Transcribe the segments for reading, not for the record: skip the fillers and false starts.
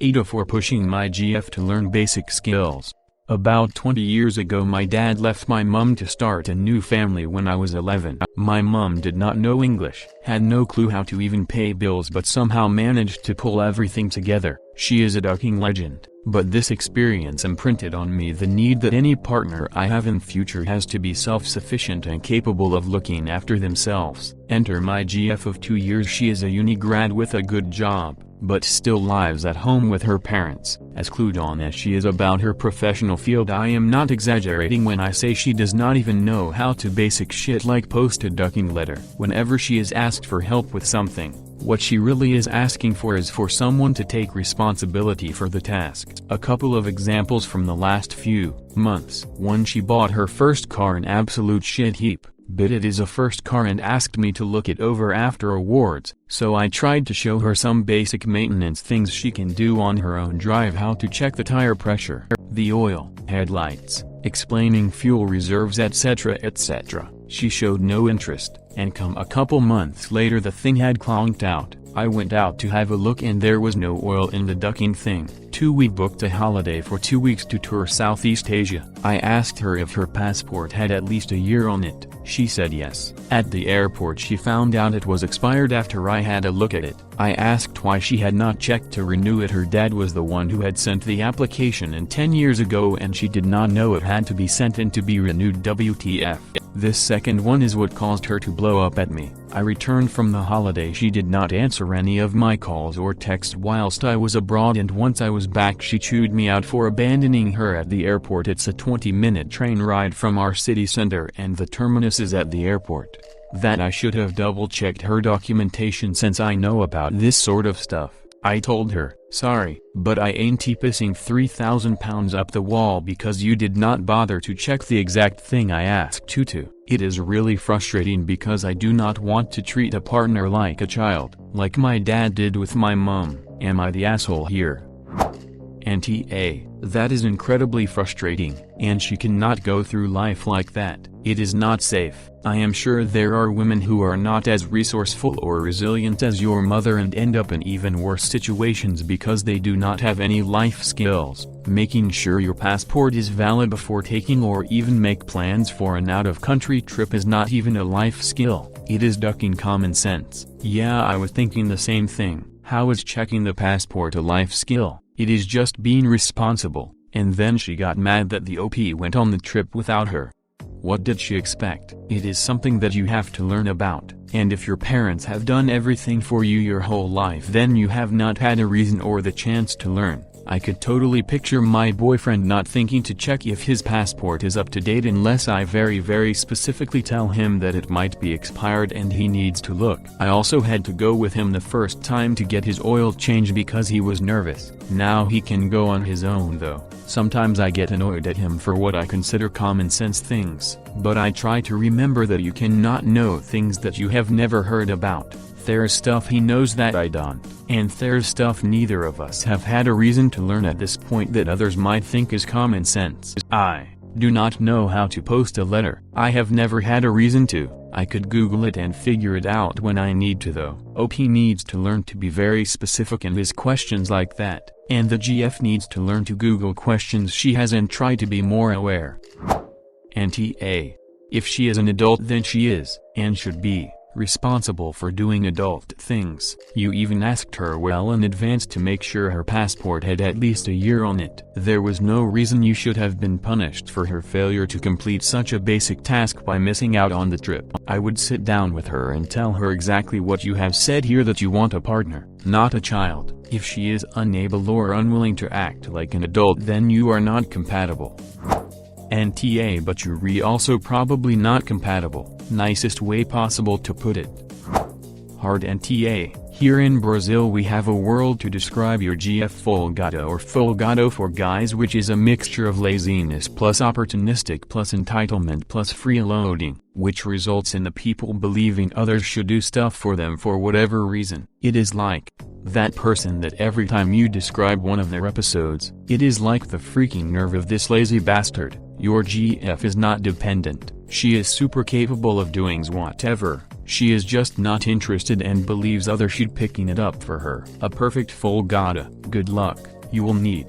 AITA for pushing my GF to learn basic skills. About 20 years ago my dad left my mum to start a new family when I was 11. My mum did not know English, had no clue how to even pay bills, but somehow managed to pull everything together. She is a ducking legend, but this experience imprinted on me the need that any partner I have in future has to be self-sufficient and capable of looking after themselves. Enter my GF of 2 years. She is a uni grad with a good job, but still lives at home with her parents. As clued on as she is about her professional field, I am not exaggerating when I say she does not even know how to basic shit like post a ducking letter. Whenever she is asked for help with something, what she really is asking for is for someone to take responsibility for the task. A couple of examples from the last few months. 1. She bought her first car, an absolute shit heap, but it is a first car, and asked me to look it over after awards, so I tried to show her some basic maintenance things she can do on her own drive: how to check the tire pressure, the oil, headlights, explaining fuel reserves, etc. etc. She showed no interest, and come a couple months later the thing had clonked out. I went out to have a look and there was no oil in the ducking thing. 2. We booked a holiday for 2 weeks to tour Southeast Asia. I asked her if her passport had at least a year on it. She said yes. At the airport she found out it was expired after I had a look at it. I asked why she had not checked to renew it. Her dad was the one who had sent the application in 10 years ago and she did not know it had to be sent in to be renewed. WTF. This second one is what caused her to blow up at me. I returned from the holiday. She did not answer any of my calls or texts whilst I was abroad, and once I was back she chewed me out for abandoning her at the airport. It's a 20-minute train ride from our city center and the terminus is at the airport. That I should have double-checked her documentation since I know about this sort of stuff. I told her, sorry, but I ain't pissing 3,000 pounds up the wall because you did not bother to check the exact thing I asked you to. It is really frustrating because I do not want to treat a partner like a child, like my dad did with my mum. Am I the asshole here? NTA. That is incredibly frustrating, and she cannot go through life like that. It is not safe. I am sure there are women who are not as resourceful or resilient as your mother and end up in even worse situations because they do not have any life skills. Making sure your passport is valid before taking or even make plans for an out-of-country trip is not even a life skill. It is ducking common sense. Yeah, I was thinking the same thing. How is checking the passport a life skill? It is just being responsible. And then she got mad that the OP went on the trip without her. What did she expect? It is something that you have to learn about, and if your parents have done everything for you your whole life, then you have not had a reason or the chance to learn. I could totally picture my boyfriend not thinking to check if his passport is up to date unless I very specifically tell him that it might be expired and he needs to look. I also had to go with him the first time to get his oil change because he was nervous. Now he can go on his own though. Sometimes I get annoyed at him for what I consider common sense things, but I try to remember that you cannot know things that you have never heard about. There's stuff he knows that I don't, and there's stuff neither of us have had a reason to learn at this point that others might think is common sense. I do not know how to post a letter. I have never had a reason to. I could Google it and figure it out when I need to though. OP needs to learn to be very specific in his questions like that, and the GF needs to learn to Google questions she has and try to be more aware. NTA. If she is an adult then she is, and should be, responsible for doing adult things. You even asked her well in advance to make sure her passport had at least a year on it. There was no reason you should have been punished for her failure to complete such a basic task by missing out on the trip. I would sit down with her and tell her exactly what you have said here, that you want a partner, not a child. If she is unable or unwilling to act like an adult then you are not compatible. NTA. But you're also probably not compatible. Nicest way possible to put it. Hard NTA. Here in Brazil we have a word to describe your GF: folgado or folgado for guys, which is a mixture of laziness plus opportunistic plus entitlement plus freeloading, which results in the people believing others should do stuff for them for whatever reason. It is like that person that every time you describe one of their episodes, it is like the freaking nerve of this lazy bastard. Your GF is not dependent. She is super capable of doing whatever. She is just not interested and believes others should picking it up for her. A perfect fool. Gotta. Good luck, you will need.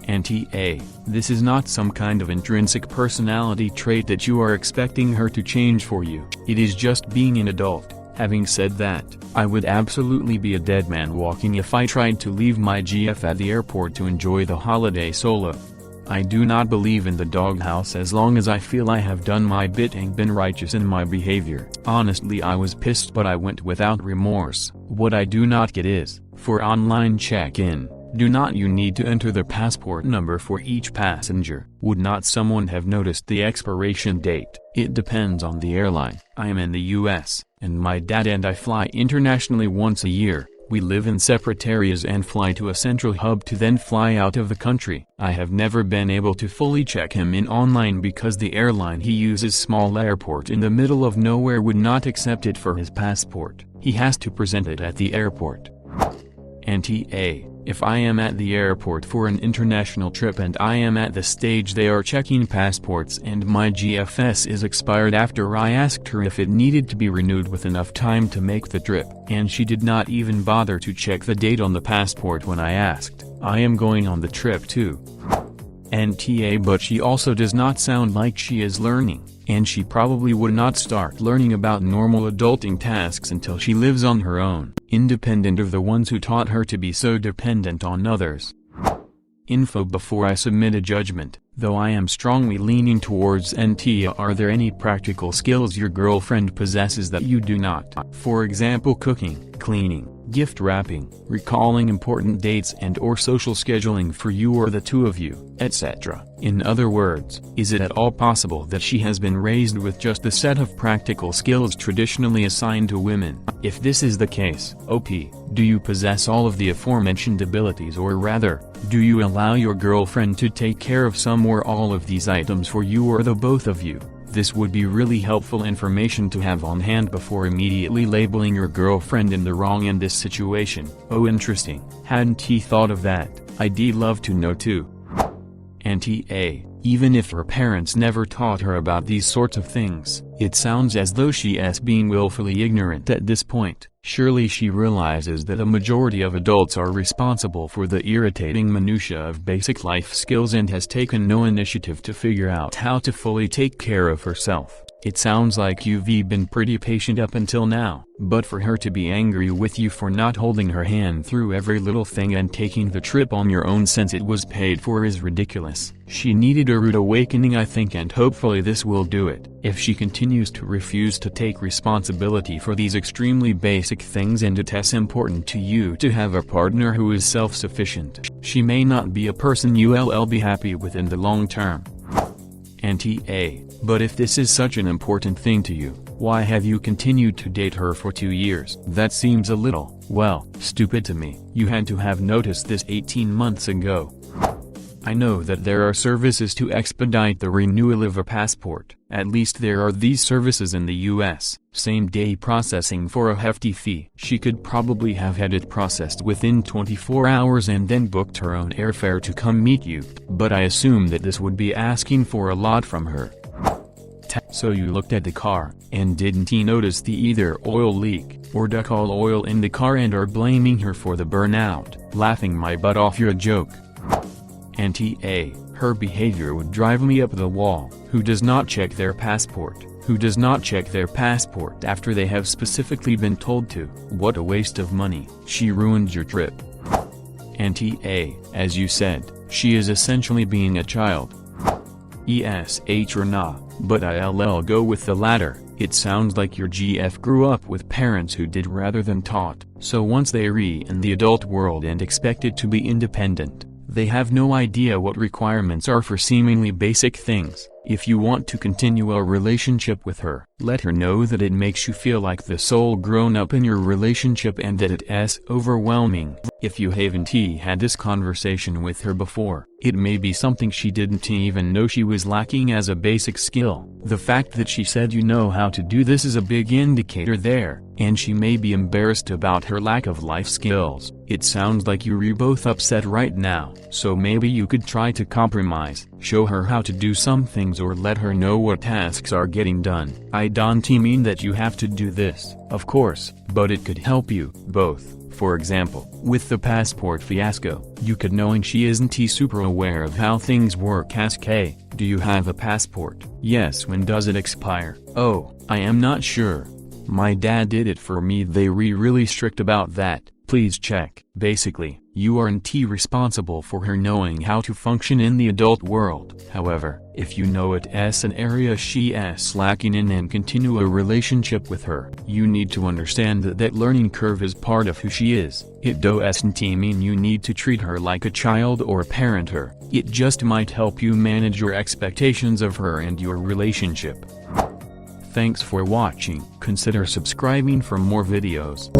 NTA, this is not some kind of intrinsic personality trait that you are expecting her to change for you. It is just being an adult. Having said that, I would absolutely be a dead man walking if I tried to leave my GF at the airport to enjoy the holiday solo. I do not believe in the doghouse as long as I feel I have done my bit and been righteous in my behavior. Honestly, I was pissed, but I went without remorse. What I do not get is, for online check-in, do not you need to enter the passport number for each passenger? Would not someone have noticed the expiration date? It depends on the airline. I am in the US, and my dad and I fly internationally once a year. We live in separate areas and fly to a central hub to then fly out of the country. I have never been able to fully check him in online because the airline he uses, small airport in the middle of nowhere, would not accept it for his passport. He has to present it at the airport. NTA, if I am at the airport for an international trip and I am at the stage they are checking passports and my GFS is expired after I asked her if it needed to be renewed with enough time to make the trip, and she did not even bother to check the date on the passport when I asked, I am going on the trip too. NTA, but she also does not sound like she is learning, and she probably would not start learning about normal adulting tasks until she lives on her own, independent of the ones who taught her to be so dependent on others. Info before I submit a judgment, though I am strongly leaning towards NTA. Are there any practical skills your girlfriend possesses that you do not? For example, cooking, cleaning, gift wrapping, recalling important dates and/or social scheduling for you or the two of you, etc. In other words, is it at all possible that she has been raised with just the set of practical skills traditionally assigned to women? If this is the case, OP, do you possess all of the aforementioned abilities, or rather, do you allow your girlfriend to take care of some or all of these items for you or the both of you? This would be really helpful information to have on hand before immediately labeling your girlfriend in the wrong in this situation. Oh, interesting, hadn't he thought of that? I'd love to know too. NTA, even if her parents never taught her about these sorts of things, it sounds as though she is being willfully ignorant at this point. Surely she realizes that a majority of adults are responsible for the irritating minutiae of basic life skills and has taken no initiative to figure out how to fully take care of herself. It sounds like you've been pretty patient up until now, but for her to be angry with you for not holding her hand through every little thing and taking the trip on your own since it was paid for is ridiculous. She needed a rude awakening, I think, and hopefully this will do it. If she continues to refuse to take responsibility for these extremely basic things and it is important to you to have a partner who is self-sufficient, she may not be a person you'll be happy with in the long term. NTA, but if this is such an important thing to you, why have you continued to date her for 2 years? That seems a little, well, stupid to me. You had to have noticed this 18 months ago. I know that there are services to expedite the renewal of a passport. At least there are these services in the US, same-day processing for a hefty fee. She could probably have had it processed within 24 hours and then booked her own airfare to come meet you, but I assume that this would be asking for a lot from her. So you looked at the car, and didn't he notice the either oil leak, or duckall oil in the car and are blaming her for the burnout? Laughing my butt off. You're a joke. NTA, her behavior would drive me up the wall. Who does not check their passport? Who does not check their passport after they have specifically been told to? What a waste of money. She ruined your trip. NTA, as you said, she is essentially being a child. ESH or nah, but I'll go with the latter. It sounds like your GF grew up with parents who did rather than taught, so once they in the adult world and expected to be independent, they have no idea what requirements are for seemingly basic things. If you want to continue a relationship with her, let her know that it makes you feel like the sole grown-up in your relationship and that it is overwhelming. If you haven't had this conversation with her before, it may be something she didn't even know she was lacking as a basic skill. The fact that she said you know how to do this is a big indicator there. and she may be embarrassed about her lack of life skills. It sounds like you're both upset right now, so maybe you could try to compromise, show her how to do some things or let her know what tasks are getting done. I don't mean that you have to do this, of course, but it could help you, both. For example, with the passport fiasco, you could knowing she isn't super aware of how things work ask hey, do you have a passport? Yes, when does it expire? Oh, I am not sure. My dad did it for me, they really strict about that, please check. Basically, you aren't responsible for her knowing how to function in the adult world. However, if you know it's an area she is lacking in and continue a relationship with her, you need to understand that learning curve is part of who she is. It doesn't mean you need to treat her like a child or parent her, it just might help you manage your expectations of her and your relationship. Thanks for watching. Consider subscribing for more videos.